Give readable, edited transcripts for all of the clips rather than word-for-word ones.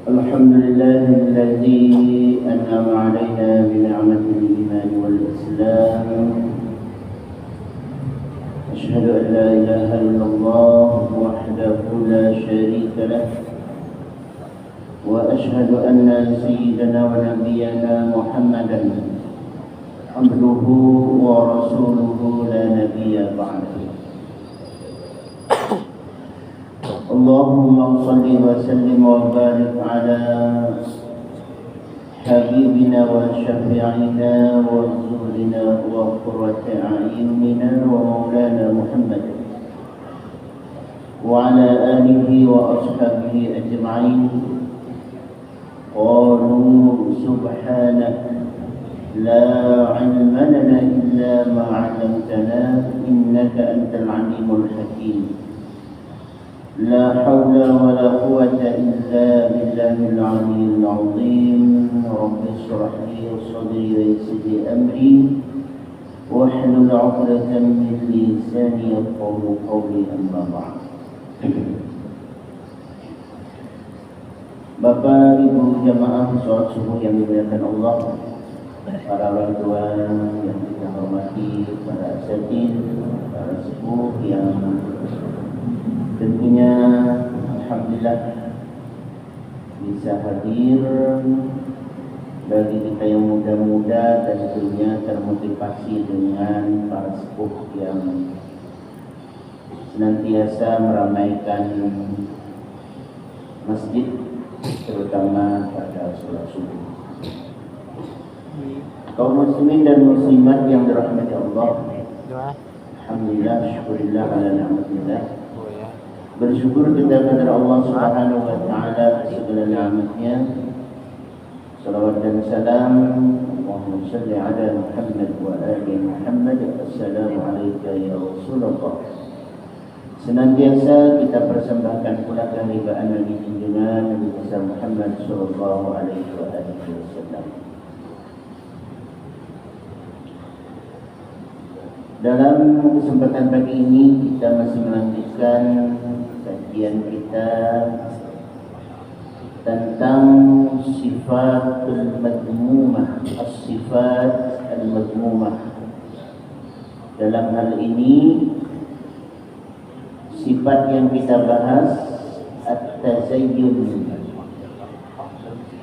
الحمد لله الذي أنعم علينا بنعمة الإيمان والإسلام. أشهد أن لا إله إلا الله وحده لا شريك له، وأشهد أن سيدنا ونبينا محمدا عبده ورسوله لا نبي بعده. اللهم صل وسلم وبارك على حبيبنا وشفيعنا وزهدنا وقرة أعيننا ومولانا محمد وعلى آله وأصحابه أجمعين. قالوا سبحانك لا علم لنا إلا ما علمتنا إنك أنت العليم الحكيم. لا حول ولا قوة إلا بالله العلي العظيم. رب اشرح لي صدري ويسر لي أمري واحلل عقدة من لساني يفقهوا قولي. أما بعد. Bapak Ibu jamaah sholat subuh yang dimuliakan Allah, para orang tua yang kita hormati, para asatidz, para sepuh yang tentunya alhamdulillah bisa hadir, bagi kita yang muda-muda dan tentunya termotivasi dengan para sepuh yang senantiasa meramaikan masjid, terutama pada sholat subuh. Kaum muslimin dan muslimat yang dirahmati Allah, alhamdulillah, syukurillah ala ni'matillah. Bersyukur kita kepada Allah Subhanahu wa taala segala nikmatnya. Salawat dan salam Allahumma shalli ala Muhammad wa ali Muhammad. Assalamu alayka ya Rasulullah. Senantiasa kita persembahkan pula kehadiran Nabi junjungan Nabi besar Muhammad sallallahu alaihi wasallam. Dalam kesempatan pagi ini kita masih melanjutkan kajian kita tentang sifatul madmumah, as-sifat al-madmumah. Dalam hal ini sifat yang kita bahas at-tazayyun,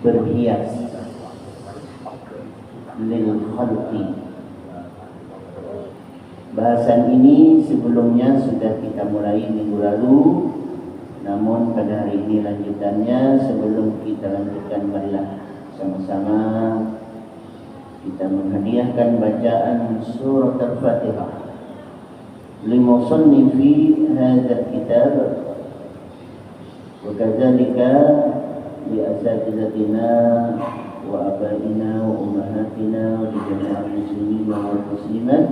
berhias, lil khalqi. Bahasan ini sebelumnya sudah kita mulai minggu lalu, namun pada hari ini lanjutannya. Sebelum kita lanjutkan, marilah sama-sama kita menghadiahkan bacaan surat Al-Fatihah limusannifi hadzal kitab wa kadzalika li asatidatina wa abaina wa ummahatina wa li jami'il muslimin wal muslimat.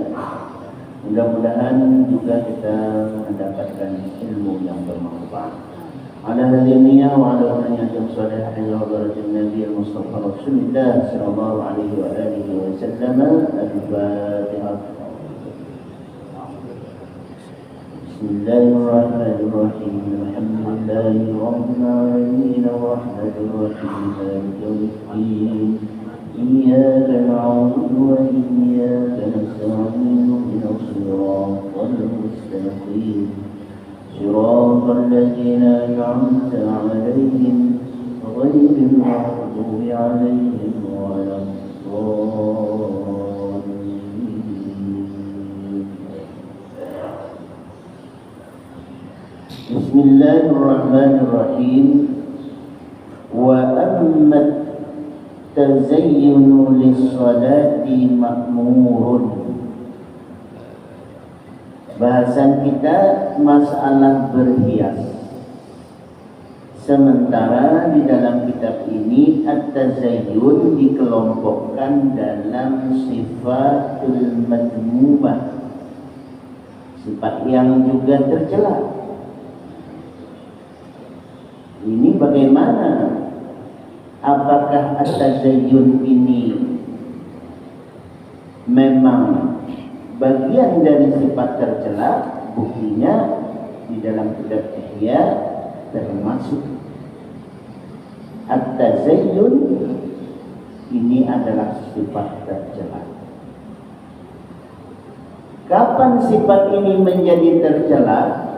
Mudah-mudahan juga kita mendapatkan ilmu yang bermanfaat. Ala hadhihi wa ala niyatin salihah wa barakat Nabi Mustafa Rasulullah sallallahu alaihi wa alihi wa sallam. Al-Fatihah. Bismillahirrahmanirrahim. Alhamdulillahi rabbil alamin arrahmanir rahim maliki yaumiddin. إياك نعبد وإياك نستعين اهدنا الصراط المستقيم صراط الذين أنعمت عليهم غير المغضوب عليهم ولا الضالين. بسم الله الرحمن الرحيم. وأما tazayyunu lis-salati ma'murun. Bahasan kita masalah berhias. Sementara di dalam kitab ini at-tazayyun dikelompokkan dalam sifatul madmumah, sifat yang juga tercela. Ini bagaimana? Apakah at-tazayyun ini memang bagian dari sifat tercela? Buktinya di dalam kitab Ihya termasuk At-tazayyun ini adalah sifat tercela. Kapan sifat ini menjadi tercela?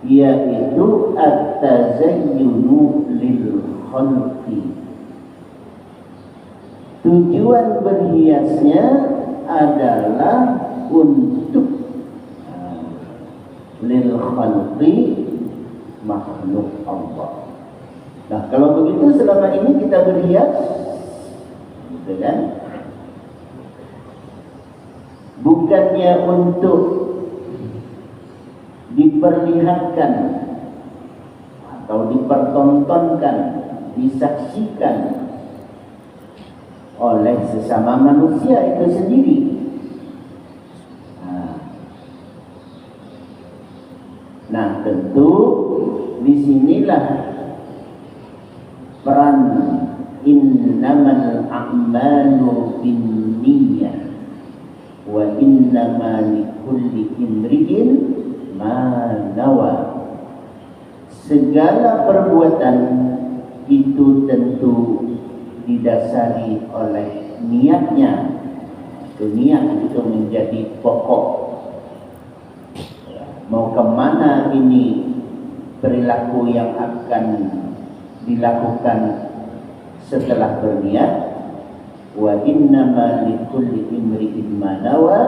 Yaitu at-tazayyunu lil khalqi. Tujuan berhiasnya adalah untuk lil khalqi, makhluk Allah. Nah, kalau begitu selama ini kita berhias, gitu kan? Bukannya untuk diperlihatkan atau dipertontonkan, disaksikan oleh sesama manusia itu sendiri. Nah, tentu disinilah peran innamal a'malu binniyah wa innama likulli imri'in ma nawa. Segala perbuatan itu tentu didasari oleh niatnya. Niat itu menjadi pokok. Mau kemana ini perilaku yang akan dilakukan setelah berniat. Wa innama likulli imri'in ma nawa,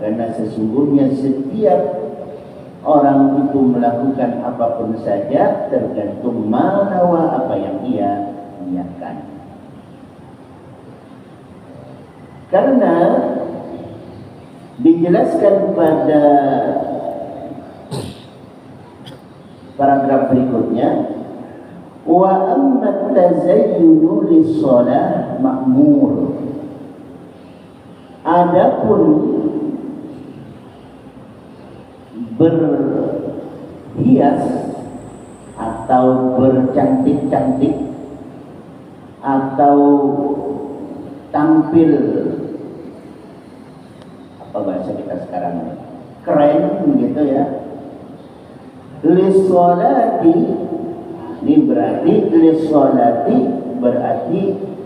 karena sesungguhnya setiap orang itu melakukan apapun saja tergantung ma nawa, apa yang ia niatkan. Karena dijelaskan pada paragraf berikutnya, wa amma tazayyunu lis-shalah ma'mur. Adapun berhias atau bercantik-cantik atau tampil, apa bahasa kita sekarang, keren gitu ya, lis-sholati, ini berarti lis-sholati berarti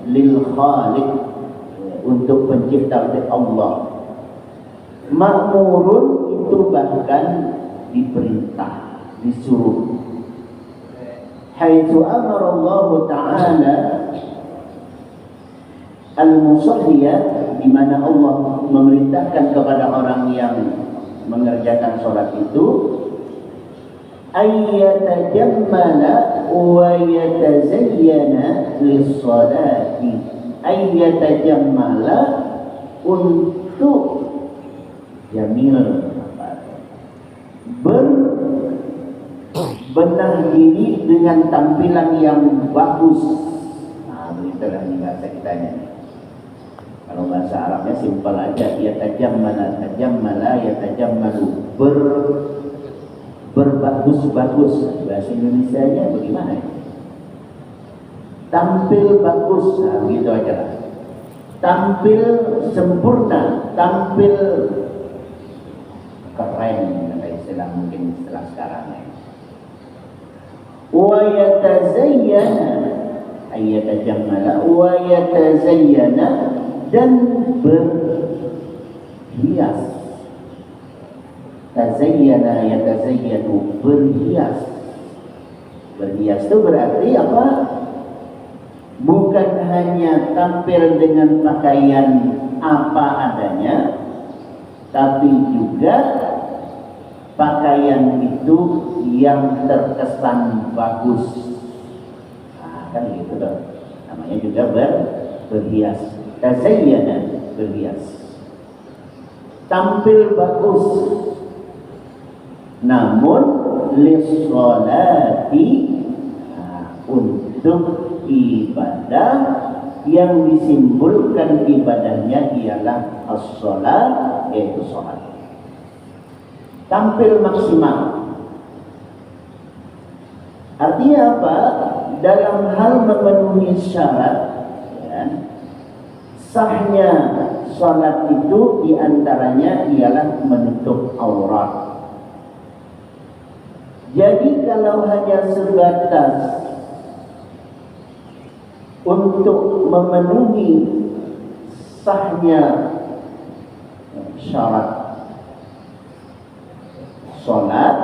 lil khaliq, untuk pencipta oleh Allah. Ma'murun itu bahkan diperintah, disuruh. Haitsu amara Allah Ta'ala al-musalliyat, di mana Allah memerintahkan kepada orang yang mengerjakan sholat itu ayyatajammala wa yatazayyana lis-sholati. Ayyatajammala, untuk jamil, berbenah diri dengan tampilan yang bagus. Nah, begitulah ini bahasa kitanya. Kalau bahasa Arabnya simpel aja, yatajammala, tajammala, yatajammalu, berbagus-bagus. Bahasa Indonesianya bagaimana? Tampil bagus, nah, begitu aja lah. Tampil sempurna, tampil keren, kata istilah mungkin istilah sekarang ya. Wa yatazayyana, ayyatajammala wa yatazayyana, dan berhias. Tazayyana yatazayyanu, berhias. Berhias itu berarti apa? Bukan hanya tampil dengan pakaian apa adanya, tapi juga pakaian itu yang terkesan bagus. Nah, kan gitu dong. Namanya juga berhias. Tazayyana, berhias. Tampil bagus. Namun lis-sholati, untuk ibadah yang disimbolkan ibadahnya ialah as-sholat, yaitu sholat. Tampil maksimal. Artinya apa? Dalam hal memenuhi syarat, ya, sahnya sholat itu diantaranya ialah menutup aurat. Jadi kalau hanya sebatas untuk memenuhi sahnya syarat sholat,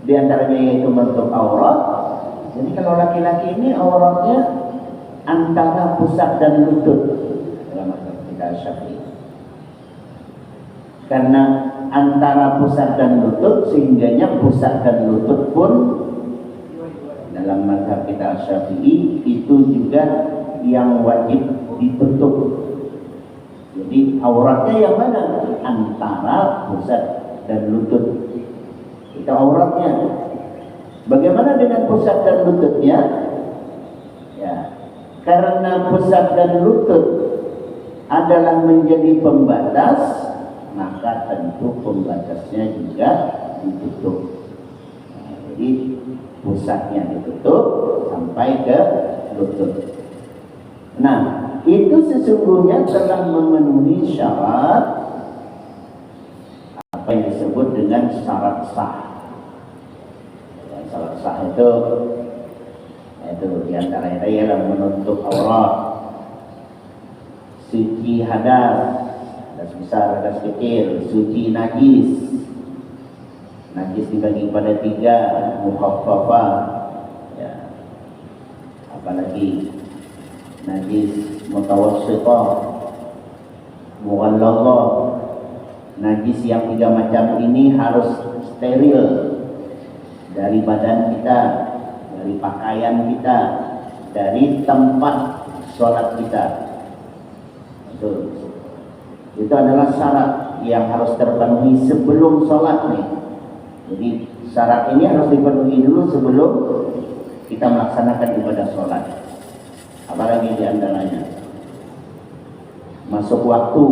di antaranya yaitu menutup aurat. Jadi kalau laki-laki ini auratnya antara pusat dan lutut dalam mazhab kita Syafi'i. Karena antara pusat dan lutut, sehingganya pusat dan lutut pun dalam mazhab kita Syafi'i itu juga yang wajib ditutup. Jadi auratnya yang mana? Antara pusat dan lutut. Itu auratnya. Bagaimana dengan pusat dan lututnya? Ya, karena pusat dan lutut adalah menjadi pembatas, maka tentu pembatasnya juga ditutup. Nah, jadi pusatnya ditutup sampai ke lutut. Nah, itu sesungguhnya telah memenuhi syarat apa yang disebut dengan syarat sah. Syarat sah itu diantaranya ialah menutup aurat, suci hadas, hadas besar, hadas kecil, suci najis. Najis dibagi pada 3, mukhaffafah, ya, apalagi najis mutawassithah, mughalladhah. Najis yang 3 macam ini harus steril dari badan kita, dari pakaian kita, dari tempat sholat kita. Itu adalah syarat yang harus terpenuhi sebelum sholat nih. Jadi syarat ini harus dipenuhi dulu sebelum kita melaksanakan ibadah sholat. Apalagi di antaranya masuk waktu.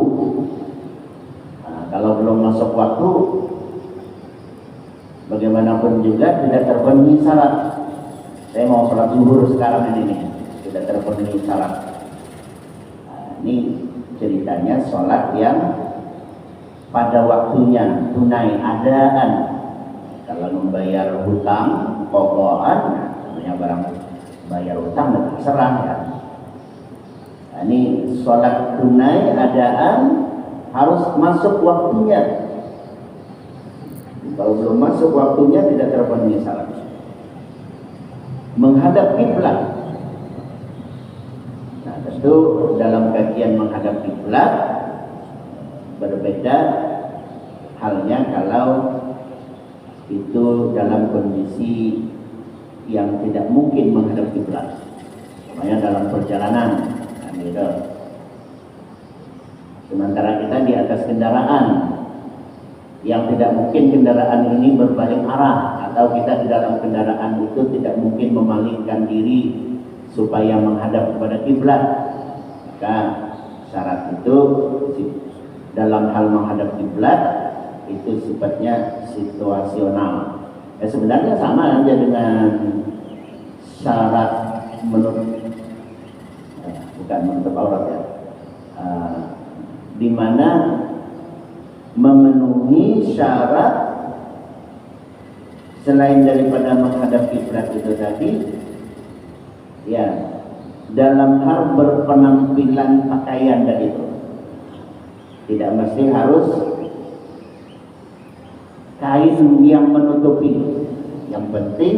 Nah, kalau belum masuk waktu, bagaimanapun juga tidak terpenuhi syarat. Saya mau sholat zuhur sekarang ini nih, tidak terpenuhi syarat. Nah, ini ceritanya sholat yang pada waktunya, tunai, adaan. Kalau membayar hutang, qadaan, namanya barang bayar hutang dan terserah ya. Nah, ini sholat tunai adaan harus masuk waktunya. Kalau belum masuk waktunya tidak terpenuhi syarat. Menghadap kiblat. Nah, tentu dalam kajian menghadap kiblat berbeda halnya kalau itu dalam kondisi yang tidak mungkin menghadap kiblat, namanya dalam perjalanan, kan gitu. Sementara kita di atas kendaraan yang tidak mungkin kendaraan ini berbalik arah, atau kita di dalam kendaraan itu tidak mungkin memalingkan diri supaya menghadap kepada kiblat, maka syarat itu dalam hal menghadap kiblat itu sifatnya situasional. Sebenarnya sama aja dengan syarat bukan menutup aurat ya, di mana memenuhi syarat selain daripada menghadap kiblat itu tadi, ya, dalam hal berpenampilan pakaian tadi itu tidak mesti harus kain yang menutupi. Yang penting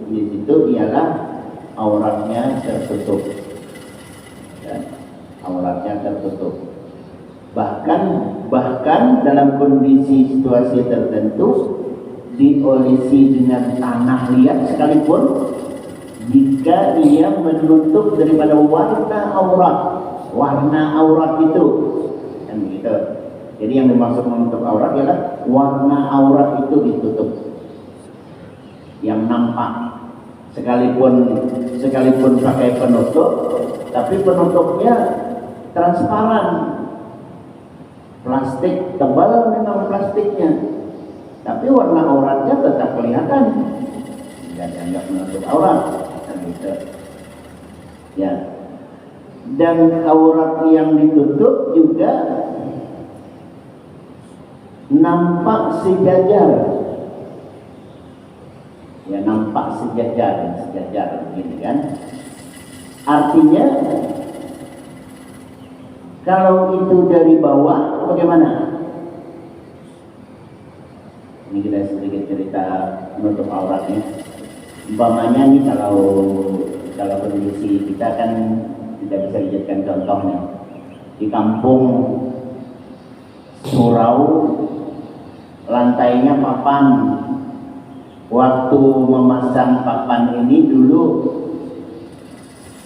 di situ ialah auratnya tertutup, dan auratnya tertutup. Bahkan dalam kondisi situasi tertentu diolesi dengan tanah liat sekalipun, jika ia menutup daripada warna aurat itu, kan begitu. Jadi yang dimaksud menutup aurat ialah warna aurat itu ditutup, yang nampak. Sekalipun pakai penutup, tapi penutupnya transparan, plastik tebal memang plastiknya, tapi warna auratnya tetap kelihatan, tidak dianggap menutup aurat, gitu. Ya, dan aurat yang ditutup juga nampak sejajar, ya, nampak sejajar begini kan. Artinya kalau itu dari bawah bagaimana? Ini kita sedikit cerita menutup auratnya. Umpamanya nih kalau kondisi kita kan tidak bisa dijadikan contohnya. Di kampung surau, lantainya papan. Waktu memasang papan ini dulu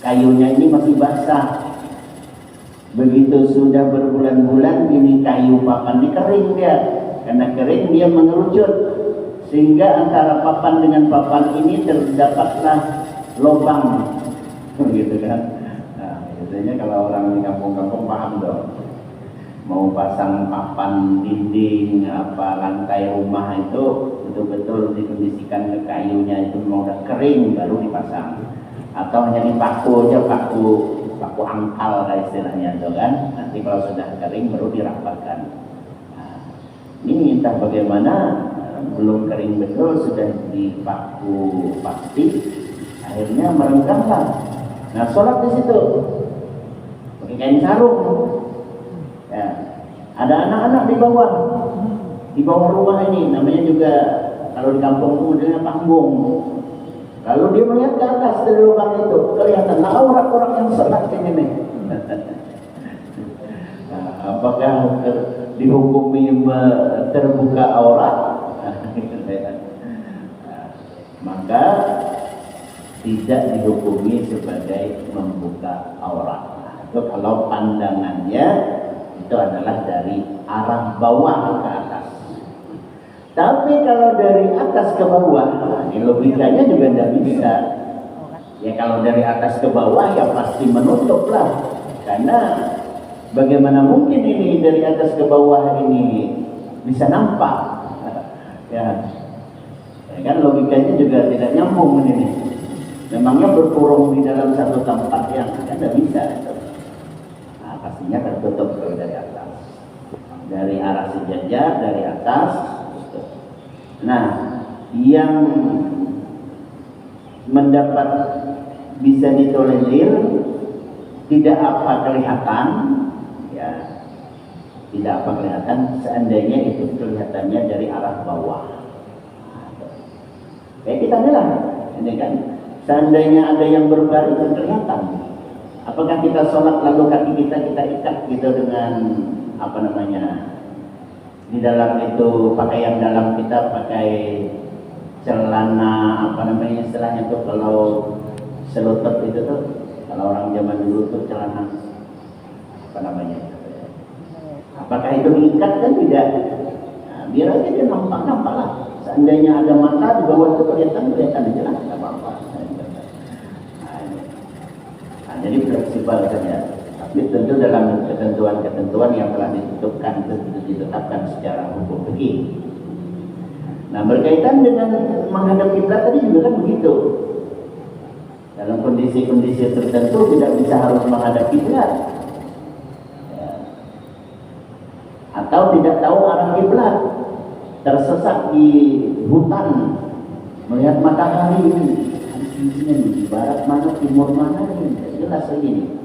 kayunya ini masih basah. Begitu sudah berbulan-bulan ini kayu papan ini kering dia. Karena kering dia mengerucut, sehingga antara papan dengan papan ini terdapatlah lubang, gitu kan. Nah, biasanya kalau orang di kampung-kampung paham dong. Mau pasang papan dinding, lantai rumah itu betul-betul dikondisikan ke kayunya itu mau udah kering baru dipasang. Atau hanya dipaku aja, paku angkal istilahnya itu kan. Nanti kalau sudah kering baru dirapatkan. Ini entah bagaimana belum kering betul sudah dipaku pasti, akhirnya merengganglah. Nah, sholat di situ pakai kain sarung. Ya, ada anak-anak di bawah rumah ini, namanya juga kalau di kampung itu modelnya panggung. Lalu dia melihat ke atas dari lubang itu, kelihatan orang-orang yang sholat ini nih. Nah, apakah dihukumi terbuka aurat? Maka tidak dihukumi sebagai membuka aurat. Itu kalau pandangannya itu adalah dari arah bawah ke atas. Tapi kalau dari atas ke bawah, ini logikanya juga tidak bisa. Ya kalau dari atas ke bawah ya pasti menutup lah. Karena bagaimana mungkin ini dari atas ke bawah ini bisa nampak? Ya kan logikanya juga tidak nyambung ini. Memangnya berkurung di dalam satu tempat yang tidak bisa. Nah, pastinya tertutup kalau dari atas. Dari arah sejajar, dari atas. Nah, yang mendapat bisa ditolerir tidak apa kelihatan, ya, tidak apa kelihatan seandainya itu kelihatannya dari arah bawah. Kayak kita bilang, ini kan, seandainya ada yang berbaring itu kelihatan. Apakah kita sholat lalu kaki kita ikat gitu dengan di dalam itu pakaian dalam kita pakai celana istilahnya tuh kalau selutut itu tuh kalau orang zaman dulu tuh celana apakah itu mengikat kan tidak? Nah, biar aja dia nampak lah. Seandainya ada mata di bawah itu kelihatan jelas tidak apa-apa. Nah, jadi fleksibel saja. Tapi tentu dalam ketentuan-ketentuan yang telah ditetapkan secara hukum fikih. Nah, berkaitan dengan menghadap kiblat tadi juga kan begitu. Dalam kondisi-kondisi tertentu tidak bisa harus menghadap kiblat. Ya. Atau tidak tahu arah kiblat, tersesat di hutan melihat matahari ini di barat mana, timur mana ini jelas begini.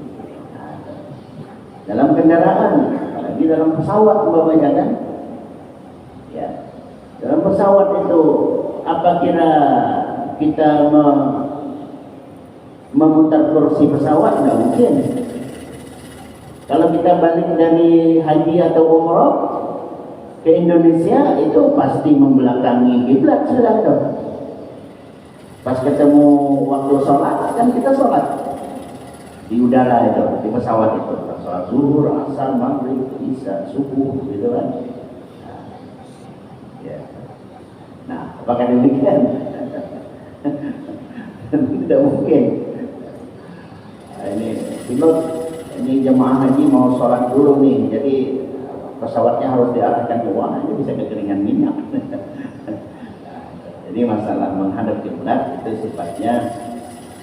Dalam kendaraan, apalagi dalam pesawat umpamanya kan, ya, dalam pesawat itu apa kira kita memutar kursi pesawat? Nggak mungkin. Kalau kita balik dari haji atau umroh ke Indonesia itu pasti membelakangi kiblat sudah tuh. Pas ketemu waktu sholat kan kita sholat di udara itu, di pesawat itu. Sholat zuhur, asar, maghrib, isya, subuh, gitu kan. Nah, apakah demikian? Tidak mungkin. Nah, ini jemaah haji mau sholat dulu nih, jadi pesawatnya harus diarahkan ke mana, ini bisa kekeringan minyak. Jadi masalah menghadap kiblat itu sifatnya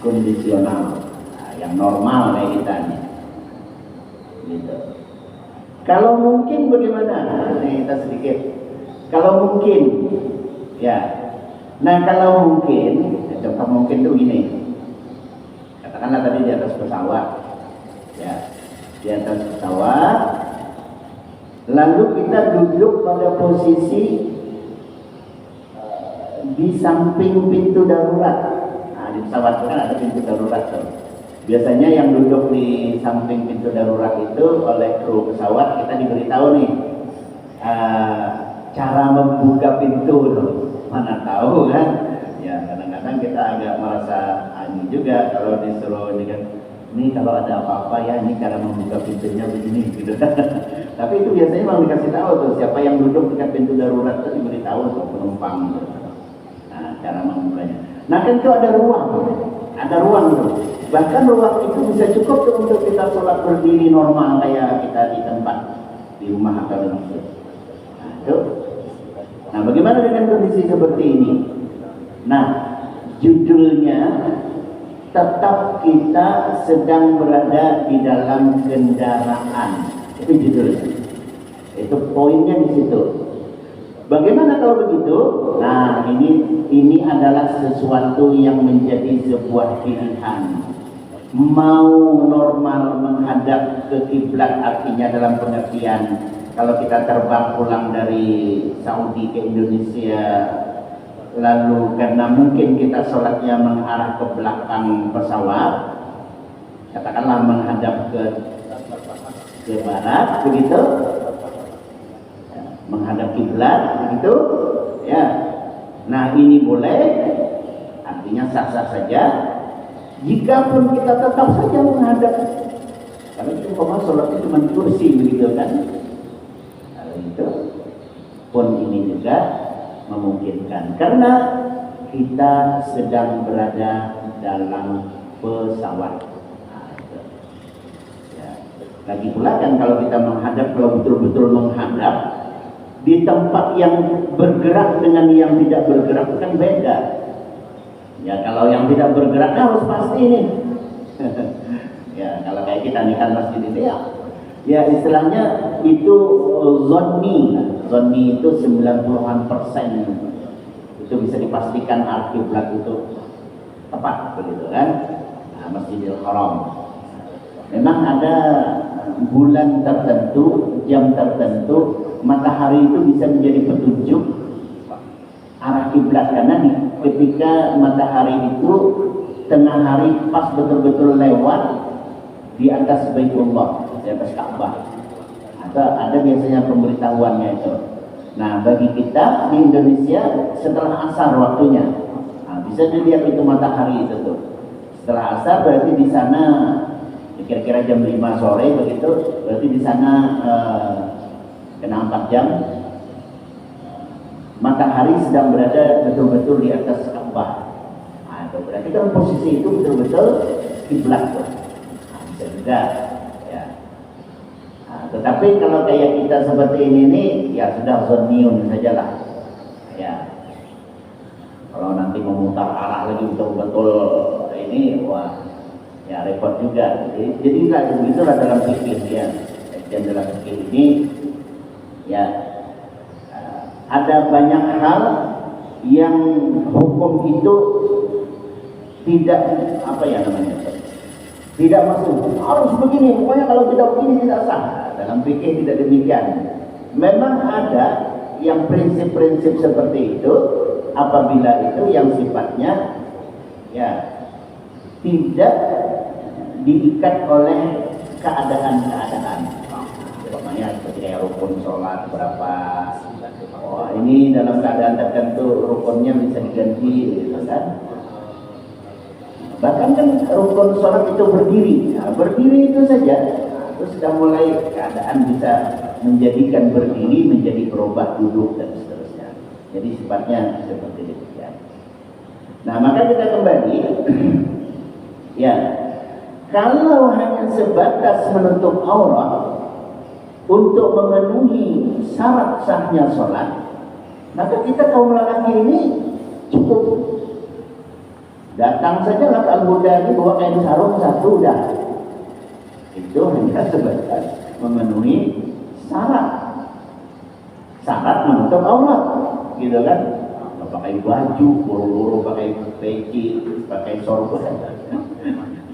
kondisional, yang normal kayak kita nih. Gitu. Kalau mungkin bagaimana? Ini kita sedikit. Kalau mungkin, ya. Nah kalau mungkin, contoh mungkin itu gini. Katakanlah tadi di atas pesawat, ya, di atas pesawat, lalu kita duduk pada posisi di samping pintu darurat. Nah, di pesawat itu kan ada pintu darurat tuh. Biasanya yang duduk di samping pintu darurat itu oleh kru pesawat kita diberitahu nih cara membuka pintu loh. Mana tahu kan? Ya kadang-kadang kita agak merasa ini juga kalau disuruh ini kan, ini kalau ada apa-apa ya ini cara membuka pintunya begini gitu. Tapi itu biasanya memang dikasih tahu tuh siapa yang duduk dekat pintu darurat itu diberitahu tuh penumpang gitu. Nah cara membukanya. Nah kan itu ada ruang tuh. Bahkan ruang itu bisa cukup tuh untuk kita sholat berdiri normal kayak kita di tempat di rumah atau di masjid. Nah itu. Nah bagaimana dengan kondisi seperti ini? Nah judulnya tetap kita sedang berada di dalam kendaraan. Itu judulnya. Itu poinnya di situ. Bagaimana kalau begitu? Nah, ini adalah sesuatu yang menjadi sebuah pilihan. Mau normal menghadap ke kiblat, artinya dalam pengertian kalau kita terbang pulang dari Saudi ke Indonesia, lalu karena mungkin kita sholatnya mengarah ke belakang pesawat, katakanlah menghadap ke barat, begitu. Menghadap kiblat begitu ya. Nah ini boleh, artinya sah-sah saja jikapun kita tetap saja menghadap, karena itu sholatnya cuma kursi begitu kan. Kalau itu pun ini juga memungkinkan karena kita sedang berada dalam pesawat. Nah, itu. Ya. Lagi pula kan kalau kita menghadap, kalau betul-betul menghadap di tempat yang bergerak dengan yang tidak bergerak kan beda. Ya kalau yang tidak bergerak harus pasti ini. Ya kalau kayak kita nih kan masjid ini ya istilahnya itu zonni itu 90% itu bisa dipastikan arah kiblat itu tepat begitu kan. Nah, Masjidil Haram memang ada bulan tertentu, jam tertentu, matahari itu bisa menjadi petunjuk arah kiblat, karena ketika matahari itu tengah hari pas betul-betul lewat di atas Baitullah, di atas Ka'bah. Ada biasanya pemberitahuannya itu. Nah, bagi kita di Indonesia setelah asar waktunya. Nah, bisa dilihat itu matahari itu tuh. Setelah asar berarti di sana kira-kira jam 5 sore begitu, berarti di sana kena 4 jam matahari sedang berada betul-betul di atas Ka'bah. Nah, itu berarti kan posisi itu betul-betul kiblat tuh. Nah, bisa juga ya. Nah, tetapi kalau kayak kita seperti ini nih ya sudah zoniun sajalah ya. Kalau nanti memutar arah lagi betul-betul ini wah ya repot juga. Jadi nggak begitulah dalam fikih ya. Dan dalam fikih ini ya ada banyak hal yang hukum itu tidak apa ya namanya, tidak masuk harus begini, pokoknya kalau tidak begini tidak sah. Dalam fikih tidak demikian. Memang ada yang prinsip-prinsip seperti itu apabila itu yang sifatnya ya tidak diikat oleh keadaan-keadaan. Makanya seperti kayak rukun sholat berapa, oh ini dalam keadaan tertentu rukunnya bisa diganti gitu kan. Bahkan kan rukun sholat itu berdiri, nah, berdiri itu saja terus sudah mulai keadaan bisa menjadikan berdiri menjadi berubah duduk dan seterusnya. Jadi sifatnya seperti demikian. Nah maka kita kembali ya, kalau hanya sebatas menutup aurat untuk memenuhi syarat sahnya sholat, maka kita kaum lelaki ini cukup datang saja lah ke Al-Huda ini bawa kain sarung satu dah. Itu hanya sebatas memenuhi syarat menutup aurat, gitu kan? Pakai baju, buru-buru pakai peci, pakai sorban.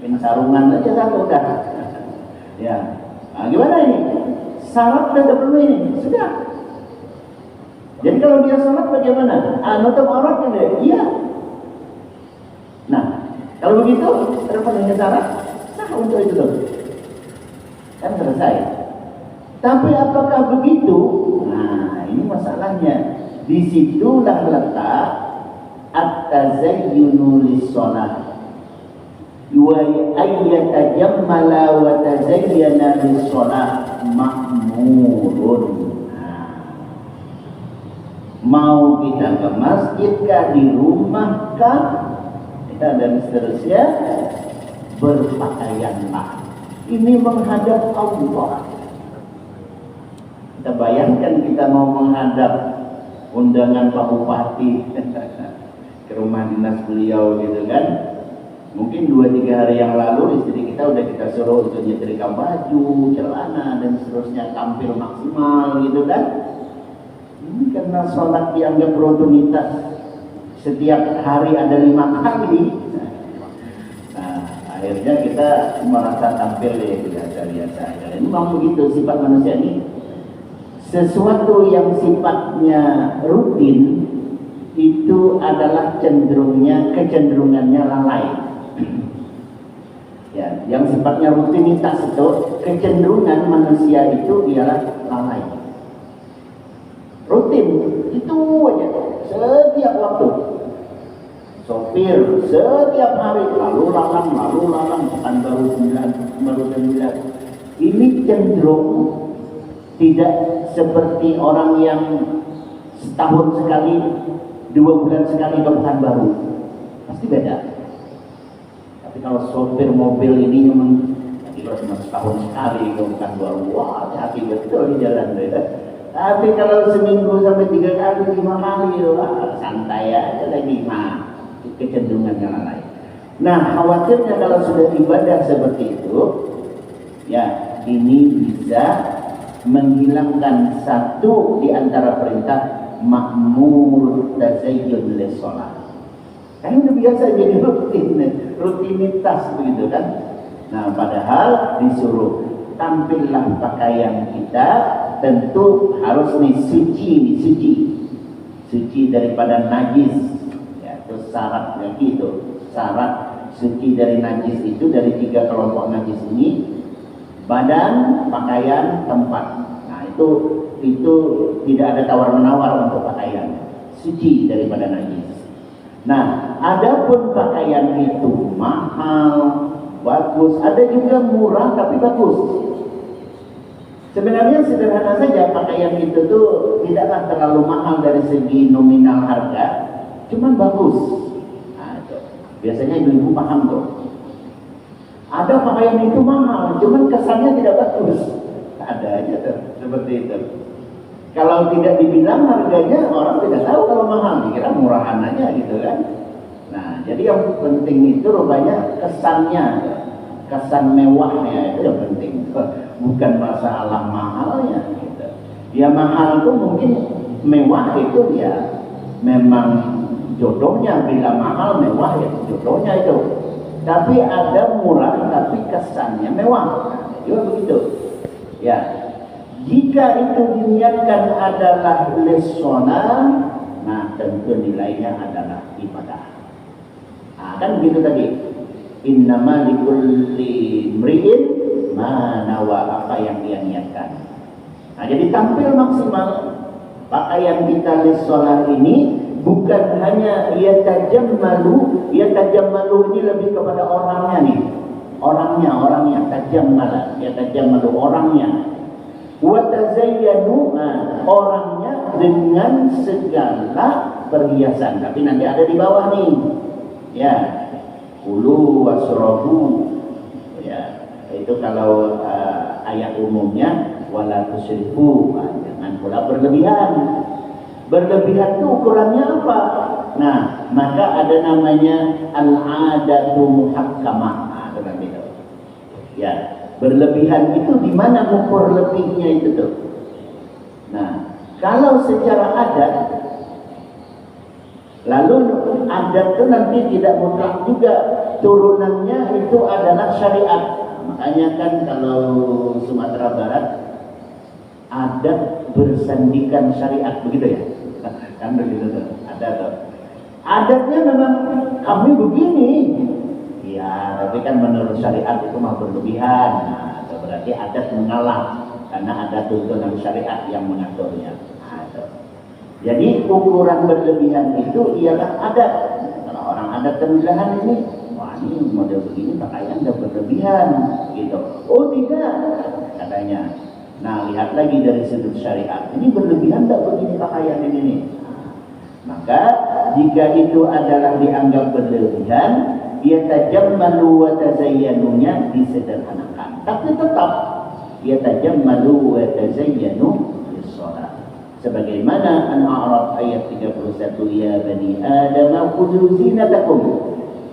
Mungkin sarungan aja satu dah. Ya, nah, gimana ini? Syarat tidak perlu ini, sudah. Jadi kalau dia sholat bagaimana? Nutup auratnya deh, iya. Nah, kalau begitu, terpenuhi syarat, nah untuk itu tuh. Kan selesai. Tapi apakah begitu? Nah, ini masalahnya. Disitulah letak at-tazayyunu lis-shalah. Wa ayyatajammala wa tazayyana lis-shalah ma'murun. Mau kita ke masjid kah, di rumah kah, dan seterusnya, berpakaianlah. Ini menghadap Allah. Kita bayangkan kita mau menghadap undangan Pak Bupati ke rumah dinas beliau gitu kan. Mungkin 2-3 hari yang lalu istri kita udah kita suruh untuk nyetrika baju, celana dan seterusnya, tampil maksimal gitu kan. Ini karena sholat dianggap rutinitas, setiap hari ada 5 kali. Nah, akhirnya kita merasa tampil ya biasa-biasa. Ini memang begitu sifat manusia ini. Sesuatu yang sifatnya rutin itu adalah kecenderungannya lalai. Ya, yang sifatnya rutinitas itu kecenderungan manusia itu ialah lalai. Rutin itu aja setiap waktu. Sopir setiap hari lalu lalang bukan baru 9. Ini cenderung tidak seperti orang yang setahun sekali, 2 bulan sekali ke baru. Pasti beda. Tapi kalau sopir mobil ini memang cuma setahun sekali ke baru, wah hati betul di jalan beda. Tapi kalau seminggu sampai 3 kali, 5 kali, wah, santai aja lagi, kecenderungan yang lain. Nah, khawatirnya kalau sudah ibadah seperti itu, ya ini bisa menghilangkan satu di antara perintah ma'mur tazayyun lis-shalah. Kan udah biasa jadi rutinitas begitu kan. Nah, padahal disuruh tampillah pakaian kita tentu harus suci daripada najis. Ya, itu syaratnya gitu. Syarat suci dari najis itu dari 3 kelompok najis ini: badan, pakaian, tempat. Nah, itu tidak ada tawar-menawar untuk pakaian. Suci daripada najis. Nah, adapun pakaian itu mahal, bagus, ada juga murah tapi bagus. Sebenarnya sederhana saja, pakaian itu tuh tidaklah terlalu mahal dari segi nominal harga, cuman bagus. Nah, biasanya ibu-ibu paham tuh. Ada pakaian itu mahal, cuman kesannya tidak bagus. Ada aja tuh, seperti itu. Kalau tidak dibilang harganya, orang tidak tahu kalau mahal, dikira murahan aja gitu kan. Nah, jadi yang penting itu rupanya kesannya, kesan mewahnya itu yang penting. Bukan masalah mahalnya gitu. Ya mahal itu mungkin, mewah itu ya memang jodohnya. Bila mahal mewah ya jodohnya itu. Tapi ada murah tapi kesannya mewah. Juga begitu. Ya, jika itu diniatkan adalah lis-shalah, nah tentu nilainya adalah ibadah. Nah, kan begitu tadi. Innama likulli imri'in ma nawa, apa yang dia niatkan. Nah, jadi tampil maksimal pakaian kita lis-shalah ini bukan hanya yatajammalu ini lebih kepada orangnya nih. Orangnya yatajammalu orangnya. Wa tazayyanu, orangnya dengan segala perhiasan. Tapi nanti ada di bawah nih. Ya. Kulu wasrabu, ya itu kalau ayat umumnya wala tusrifu, jangan pula berlebihan. Berlebihan itu ukurannya apa? Nah, maka ada namanya al-adatu muhakkamah. Nah, itu. Ya, berlebihan itu di mana ukur lebihnya itu tuh. Nah, kalau secara adat, lalu adat itu nanti tidak mutlak juga. turunannya itu adalah syariat. Makanya kan kalau Sumatera Barat adat bersandikan syariat, begitu ya? Kan begitu tuh, ada tuh. Adatnya memang kami begini, ya, tapi kan menurut syariat itu mah berlebihan. Nah, berarti adat mengalah karena ada tuntunan syariat yang mengaturnya. Jadi ukuran berlebihan itu ialah adat. Kalau orang adat kemudahan ini, wah ini model begini pakaian udah berlebihan, gitu. Oh tidak, katanya. Nah lihat lagi dari sudut syariat, ini berlebihan tak begini pakaian ini nih. Maka jika itu adalah dianggap berlebihan, dia tajammalu wa tazayyanunya disederhanakan. Tapi tetap dia tajammalu wa tazayyanu lis-shalah. Sebagaimana An-A'raf ayat 31, ya bani Adam khudhu zinatakum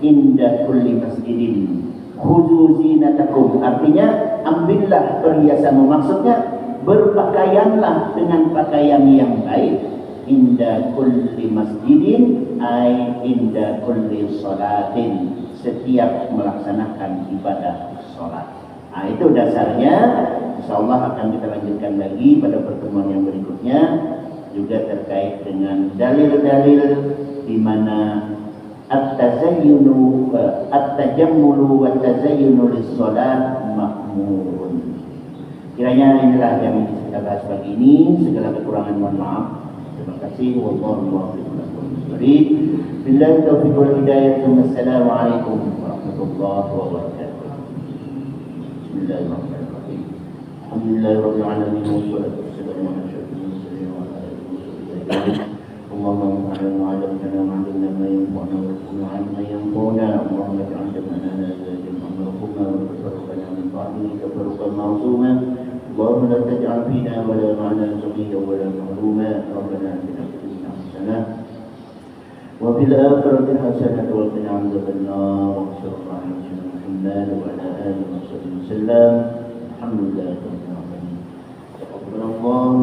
inda kulli masjidin. Khudhu zinatakum artinya ambillah perhiasanmu, maksudnya berpakaianlah dengan pakaian yang baik. Inda kulli masjidin ay inda kulli salatin, setiap melaksanakan ibadah salat. Nah itu dasarnya. Insyaallah akan kita lanjutkan lagi pada pertemuan yang berikutnya, juga terkait dengan dalil-dalil di mana at-tazayyunu at-tajammulu wa tazayyunu lis-shalat ma'murun. Kiranya inilah yang kita bahas pagi ini. Segala kekurangan mohon maaf. Terima kasih. Wallahu a'lam. Billahi taufiq wal hidayah. Wassalamualaikum warahmatullahi wabarakatuh. Bismillahirrahmanirrahim. Alhamdulillahirabbil alamin wassalatu wassalamu ala asyrafil mursalin wa ala alihi wasallam. Allahumma inna na'lamu ma 'allamna ma yanfa'una wa 'allimna ma yanfa'una. Allahumma ij'al jam'ana hadha jam'an marhuma wa tafarraqana min ba'dihi tafarruqan ma'suma. Allahumma la taj'al fina wa la ma'ana shaqiyyan wa la mahruma. Rabbana atina fid dunya hasanah wa fil akhirati hasanah wa qina 'adzaban nar. Sallallahu alaihi Muhammad wa ala alihi wasallam. Alhamdulillah. Allah